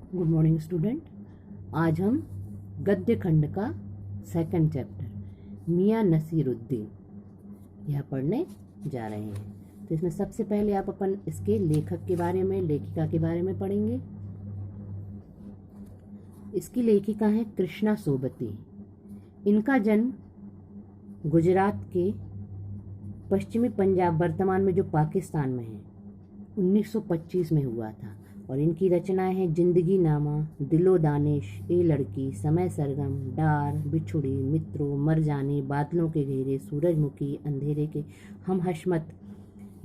Good morning student. आज हम गद्य खंड का सेकंड चैप्टर मियाँ नसीरुद्दीन यह पढ़ने जा रहे हैं। तो इसमें सबसे पहले आप अपन इसके लेखक के बारे में, लेखिका के बारे में पढ़ेंगे। इसकी लेखिका है कृष्णा सोबती। इनका जन्म गुजरात के पश्चिमी पंजाब, वर्तमान में जो पाकिस्तान में है, 1925 में हुआ था। और इनकी रचनाएं हैं जिंदगी नामा, दिलो दानिश, ए लड़की, समय सरगम, डार, बिछुड़ी, मित्रों, मर जाने, बादलों के घेरे, सूरजमुखी, अंधेरे के हम हशमत।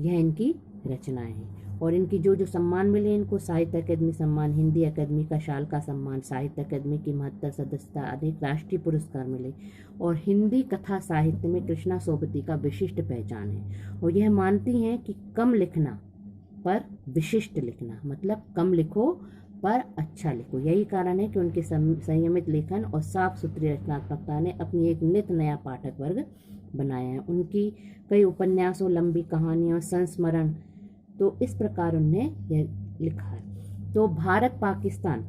यह इनकी रचनाएं हैं। और इनकी जो जो सम्मान मिले इनको, साहित्य अकादमी सम्मान, हिंदी अकादमी का शाल का सम्मान, साहित्य अकादमी की महत्तर सदस्यता, अनेक राष्ट्रीय पुरस्कार मिले। और हिंदी कथा साहित्य में कृष्णा सोबती का विशिष्ट पहचान है। और यह मानती हैं कि कम लिखना पर विशिष्ट लिखना, मतलब कम लिखो पर अच्छा लिखो। यही कारण है कि उनके संयमित लेखन और साफ सुथरी रचनात्मकता ने अपनी एक नित नया पाठक वर्ग बनाया है। उनकी कई उपन्यासों, लंबी कहानियों, संस्मरण, तो इस प्रकार उन्होंने यह लिखा है। तो भारत पाकिस्तान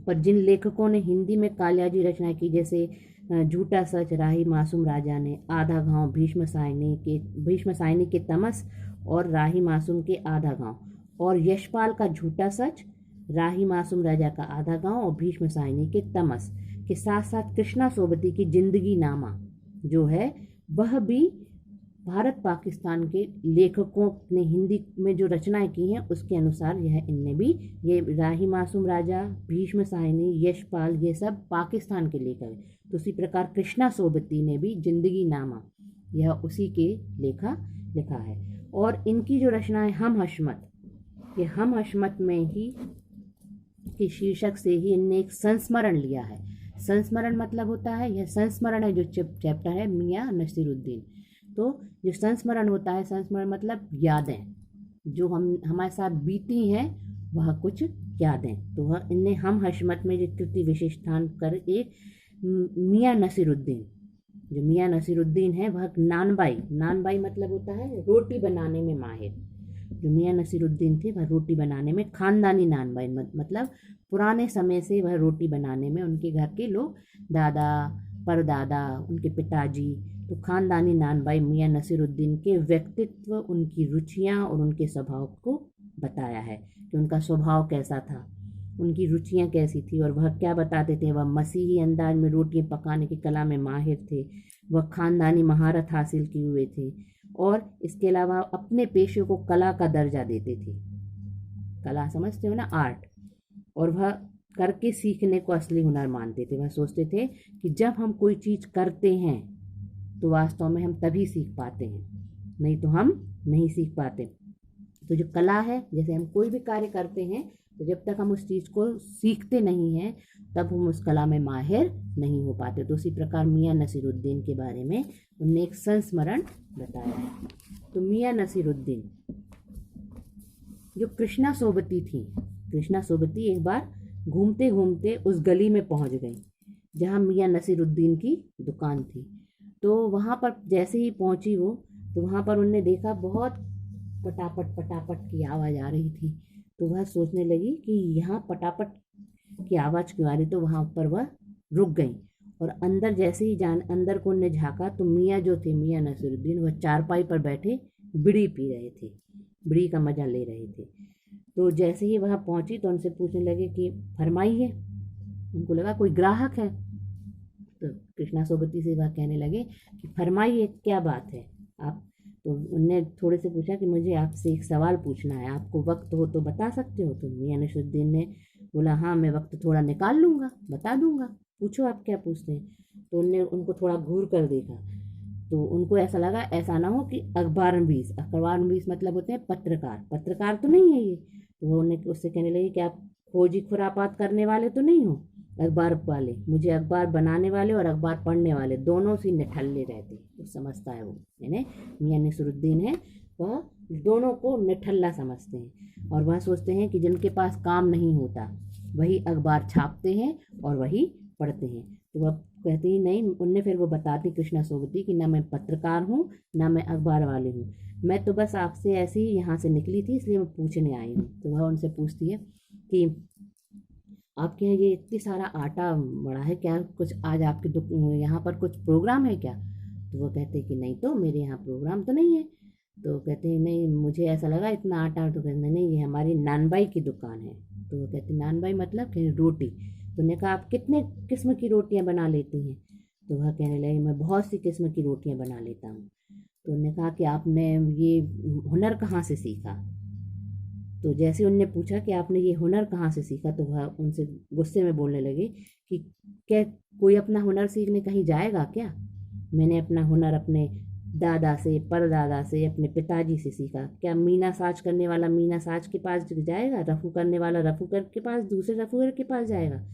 पर जिन लेखकों ने हिंदी में कालियाजी रचना की, जैसे झूठा सच राही मासूम राजा ने, आधा गांव, भीष्म सायनी के तमस और राही मासूम के आधा गांव, और यशपाल का झूठा सच, राही मासूम राजा का आधा गांव और भीष्म सायनी के तमस के साथ साथ कृष्णा सोबती की जिंदगी नामा जो है, वह भी भारत पाकिस्तान के लेखकों ने हिंदी में जो रचनाएं की हैं उसके अनुसार यह इनने भी, ये राही मासूम राजा, भीष्म सायनी, यशपाल, ये सब पाकिस्तान के लेखक हैं। तो उसी प्रकार कृष्णा सोबती ने भी जिंदगी नामा यह उसी के लिखा है। और इनकी जो रचनाएं हम हशमत, ये हम हशमत में ही के शीर्षक से ही इनने एक संस्मरण लिया है। संस्मरण मतलब होता है, यह संस्मरण है जो चैप्टर है मियाँ नसीरुद्दीन। तो जो संस्मरण होता है, संस्मरण मतलब यादें जो हमारे साथ बीती हैं, वह कुछ यादें। तो वह इनने हम हशमत में जो कृति विशेष स्थान कर एक मियाँ नसीरुद्दीन, जो मियाँ नसीरुद्दीन है वह नानबाई मतलब होता है रोटी बनाने में माहिर। जो मियाँ नसीरुद्दीन थे वह रोटी बनाने में खानदानी नानबाई, मतलब पुराने समय से वह रोटी बनाने में उनके घर के लोग, दादा, परदादा, उनके पिताजी, तो खानदानी नानबाई मियाँ नसीरुद्दीन के व्यक्तित्व, उनकी रुचियाँ और उनके स्वभाव को बताया है कि उनका स्वभाव कैसा था, उनकी रुचियाँ कैसी थी और वह क्या बताते थे। वह मसीही अंदाज में रोटियाँ पकाने की कला में माहिर थे, वह खानदानी महारत हासिल किए हुए थे और इसके अलावा अपने पेशे को कला का दर्जा देते थे। कला समझते हो ना, आर्ट। और वह करके सीखने को असली हुनर मानते थे। वह सोचते थे कि जब हम कोई चीज़ करते हैं तो वास्तव में हम तभी सीख पाते हैं, नहीं तो हम नहीं सीख पाते। तो जो कला है, जैसे हम कोई भी कार्य करते हैं तो जब तक हम उस चीज़ को सीखते नहीं हैं तब हम उस कला में माहिर नहीं हो पाते। तो उसी प्रकार मियाँ नसीरुद्दीन के बारे में उनने एक संस्मरण बताया है। तो मियाँ नसीरुद्दीन जो कृष्णा सोबती थी, कृष्णा सोबती एक बार घूमते घूमते उस गली में पहुंच गई जहां मियाँ नसीरुद्दीन की दुकान थी। तो वहां पर जैसे ही पहुंची वो, तो वहां पर उनने देखा बहुत पटापट पटापट की आवाज़ आ रही थी। तो वह सोचने लगी कि यहाँ पटापट की आवाज़ क्यों आ रही। तो वहाँ पर वह रुक गई और अंदर जैसे ही अंदर को उनने झाँका तो मियाँ जो थे, मियाँ नसीरुद्दीन, वह चारपाई पर बैठे बीड़ी पी रहे थे, बीड़ी का मजा ले रहे थे। तो जैसे ही वहाँ पहुँची तो उनसे पूछने लगे कि फरमाइए। उनको लगा कोई ग्राहक है, तो कृष्णा सोबती से वह कहने लगे कि फरमाइए क्या बात है आप। तो उनने थोड़े से पूछा कि मुझे आपसे एक सवाल पूछना है, आपको वक्त हो तो बता सकते हो। तो मियाँ नसीरुद्दीन ने बोला हाँ मैं वक्त थोड़ा निकाल लूँगा, बता दूँगा, पूछो आप क्या पूछते हैं। तो उनने उनको थोड़ा घूर कर देखा तो उनको ऐसा लगा ऐसा ना हो कि अखबार मतलब होते हैं पत्रकार तो नहीं है ये। तो वो उन्हें उससे कहने लगे कि आप खोजी खुरापात करने वाले तो नहीं हो, अखबार वाले। मुझे अखबार बनाने वाले और अखबार पढ़ने वाले दोनों से निठल्ले रहते, तो समझता है वो, यानी मियाँ नसीरुद्दीन है वह दोनों को निठल्ला समझते हैं। और वह सोचते हैं कि जिनके पास काम नहीं होता वही अखबार छापते हैं और वही पढ़ते हैं। तो वह कहती ही नहीं, उनने फिर वो बताती कृष्णा सोबती कि ना मैं पत्रकार हूँ ना मैं अखबार वाले हूँ, मैं तो बस आपसे ऐसे ही यहाँ से निकली थी इसलिए मैं पूछने आई हूँ। तो वह उनसे पूछती है कि आपके यहाँ ये इतनी सारा आटा मड़ा है, क्या कुछ आज आपके यहाँ पर कुछ प्रोग्राम है क्या? तो वो कहते कि नहीं, तो मेरे यहाँ प्रोग्राम तो नहीं है। तो कहते हैं नहीं, मुझे ऐसा लगा इतना आटा। तो कहते नहीं, ये हमारी नानबाई की दुकान है। तो वो कहते नानबाई मतलब कहीं रोटी। तो उन्होंने कहा आप कितने किस्म की रोटियां बना लेती हैं? तो वह कहने लगे मैं बहुत सी किस्म की रोटियां बना लेता हूँ। तो उन्होंने कहा कि आपने ये हुनर कहाँ से सीखा? तो जैसे उनने पूछा कि आपने ये हुनर कहाँ से सीखा, तो वह उनसे गुस्से में बोलने लगे कि क्या कोई अपना हुनर सीखने कहीं जाएगा क्या? मैंने अपना हुनर अपने दादा से, परदादा से, अपने पिताजी से सीखा। क्या मीना साज करने वाला मीना साज के पास जाएगा? रफू करने वाला रफूकर के पास, दूसरे रफूकर के पास जाएगा?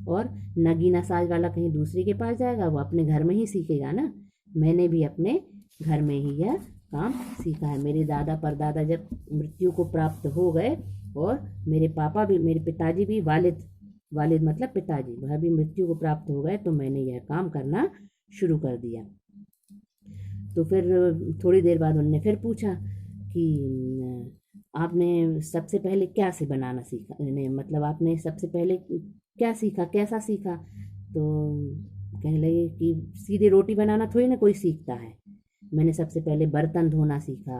और नगीना साज वाला कहीं दूसरे के पास जाएगा? वो अपने घर में ही सीखेगा ना। मैंने भी अपने घर में ही यह काम सीखा है। मेरे दादा परदादा जब मृत्यु को प्राप्त हो गए और मेरे पापा भी, मेरे पिताजी भी, वालिद वालिद मतलब पिताजी, वह भी मृत्यु को प्राप्त हो गए, तो मैंने यह काम करना शुरू कर दिया। तो फिर थोड़ी देर बाद उनने फिर पूछा कि आपने सबसे पहले क्या से बनाना सीखा, मतलब आपने सबसे पहले क्या सीखा, कैसा सीखा? तो कहने लगे कि सीधे रोटी बनाना थोड़ी ना कोई सीखता है। मैंने सबसे पहले बर्तन धोना सीखा,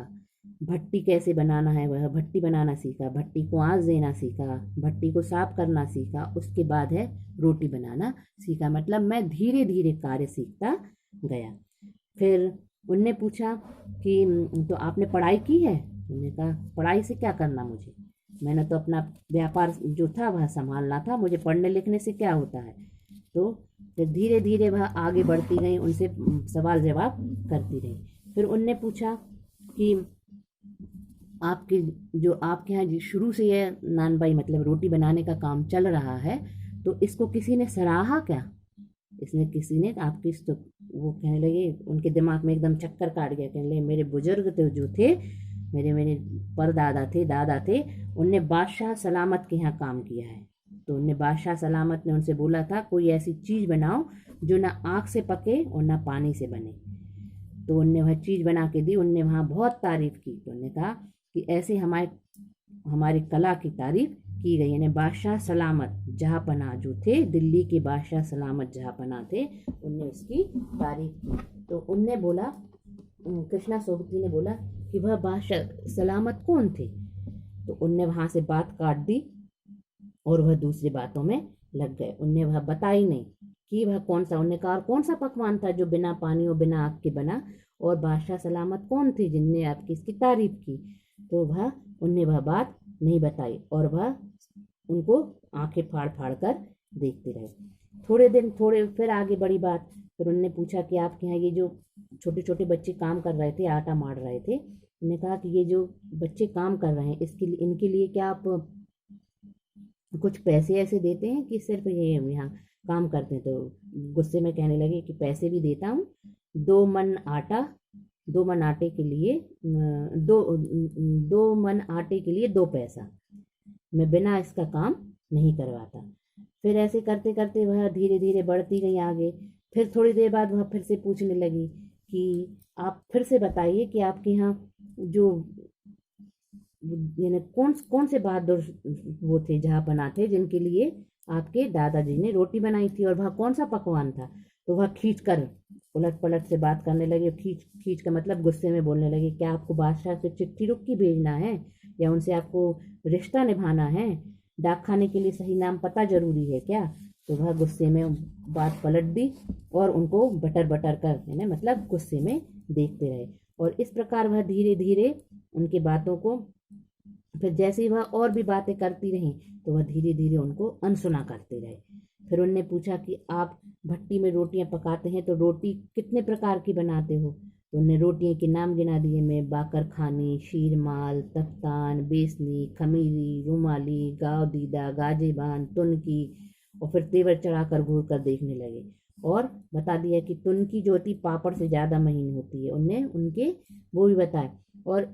भट्टी कैसे बनाना है वह भट्टी बनाना सीखा, भट्टी को आँच देना सीखा, भट्टी को साफ करना सीखा, उसके बाद है रोटी बनाना सीखा। मतलब मैं धीरे धीरे कार्य सीखता गया। फिर उनने पूछा कि तो आपने पढ़ाई की है? उन्होंने कहा पढ़ाई से क्या करना मुझे, मैंने तो अपना व्यापार जो था वह संभालना था, मुझे पढ़ने लिखने से क्या होता है। तो फिर धीरे धीरे वह आगे बढ़ती गई, उनसे सवाल जवाब करती रही। फिर उनने पूछा कि आपके जो आपके यहाँ शुरू से यह नानबाई मतलब रोटी बनाने का काम चल रहा है, तो इसको किसी ने सराहा क्या? इसने किसी ने आपकी तो वो कहने लगे, उनके दिमाग में एकदम चक्कर काट गया। कहने लगे मेरे बुजुर्ग तो जो थे, मेरे मेरे परदादा थे, दादा थे, उनने बादशाह सलामत के यहाँ काम किया है। तो उनने बादशाह सलामत ने उनसे बोला था कोई ऐसी चीज़ बनाओ जो ना आग से पके और ना पानी से बने। तो उनने वह चीज़ बना के दी। उनने वहाँ बहुत तारीफ़ की। तो उन्होंने कहा कि ऐसे हमारी कला की तारीफ़ की गई। यानी बादशाह सलामत जहाँपनाह जो थे, दिल्ली के बादशाह सलामत जहाँपनाह थे, उनने उसकी तारीफ़ की। तो उनने बोला, कृष्णा सोबती ने बोला कि वह बादशाह सलामत कौन थे? तो उनने वहाँ से बात काट दी और वह दूसरी बातों में लग गए। उनने वह बताई नहीं कि वह कौन सा, उनने कहा कौन सा पकवान था जो बिना पानी और बिना आग के बना, और बादशाह सलामत कौन थे जिनने आपकी इसकी तारीफ की। तो उनने वह बात नहीं बताई और वह उनको आंखें फाड़ फाड़ कर देखते रहे। थोड़े फिर आगे बड़ी बात। फिर उनने पूछा कि आपके यहाँ ये जो छोटे छोटे बच्चे काम कर रहे थे, आटा मार रहे थे, उन्होंने कहा कि ये जो बच्चे काम कर रहे हैं इनके लिए क्या आप कुछ पैसे ऐसे देते हैं कि सिर्फ ये यहाँ काम करते हैं? तो गुस्से में कहने लगे कि पैसे भी देता हूँ। 2 मन आटे के लिए दो मन आटे के लिए 2 पैसा, मैं बिना इसका काम नहीं करवाता। फिर ऐसे करते करते वह धीरे धीरे बढ़ती गई आगे। फिर थोड़ी देर बाद वह फिर से पूछने लगी कि आप फिर से बताइए कि आपके यहाँ जो यानी कौन कौन से बहादुर वो थे जहाँपनाह थे जिनके लिए आपके दादाजी ने रोटी बनाई थी, और वह कौन सा पकवान था? तो वह खींच कर उलट पलट से बात करने लगे। खींच खींच का मतलब गुस्से में बोलने लगे, क्या आपको बादशाह से चिट्ठी रुक्की भेजना है या उनसे आपको रिश्ता निभाना है? डाक खाने के लिए सही नाम पता जरूरी है क्या? तो वह गुस्से में बात पलट दी और उनको बटर बटर कर यानी मतलब गुस्से में देखते रहे। और इस प्रकार वह धीरे धीरे उनकी बातों को, फिर जैसे ही वह और भी बातें करती रहीं तो वह धीरे धीरे उनको अनसुना करते रहे। फिर उनने पूछा कि आप भट्टी में रोटियां पकाते हैं तो रोटी कितने प्रकार की बनाते हो? तो उनने रोटियों के नाम गिना दिए, मैं बाकर खानी, शीरमाल, तख्तान, बेसनी, खमीरी, रुमाली, गाव दीदा, गाजेबान, तुनकी, और फिर तेवर चढ़ाकर घूर कर देखने लगे और बता दिया कि तुनकी जो होती पापड़ से ज़्यादा महीन होती है। उनने उनके वो भी बताए। और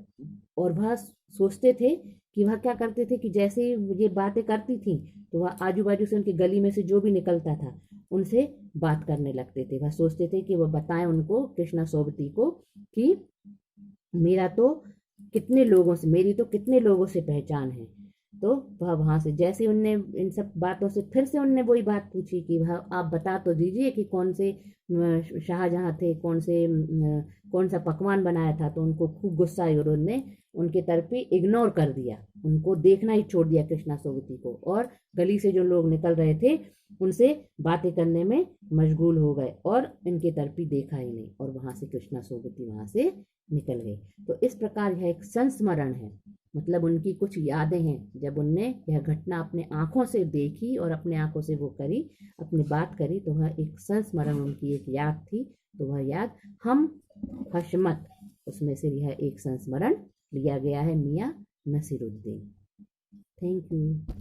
वह सोचते थे कि वह क्या करते थे कि जैसे ये बातें करती थी तो वह आजू बाजू से उनके गली में से जो भी निकलता था उनसे बात करने लगते थे। वह सोचते थे कि वह बताएं उनको, कृष्णा सोबती को, कि मेरी तो कितने लोगों से पहचान है। तो वह वहां से जैसे उनने इन सब बातों से फिर से उनने वही बात पूछी कि वह आप बता तो दीजिए कि कौन से शाहजहां थे, कौन सा पकवान बनाया था। तो उनको खूब गुस्सा आई और उन्होंने उनके तरफ ही इग्नोर कर दिया, उनको देखना ही छोड़ दिया कृष्णा सोबती को, और गली से जो लोग निकल रहे थे उनसे बातें करने में मशगूल हो गए और इनके तरफ ही देखा ही नहीं, और वहां से कृष्णा सोबती वहां से निकल गए। तो इस प्रकार यह एक संस्मरण है, मतलब उनकी कुछ यादें हैं, जब उनने यह घटना अपने आंखों से देखी और अपने आंखों से वो करी, अपनी बात करी, तो वह एक संस्मरण, उनकी एक याद थी। तो वह याद हम हशमत, उसमें से यह एक संस्मरण लिया गया है मियाँ नसीरुद्दीन। Thank you.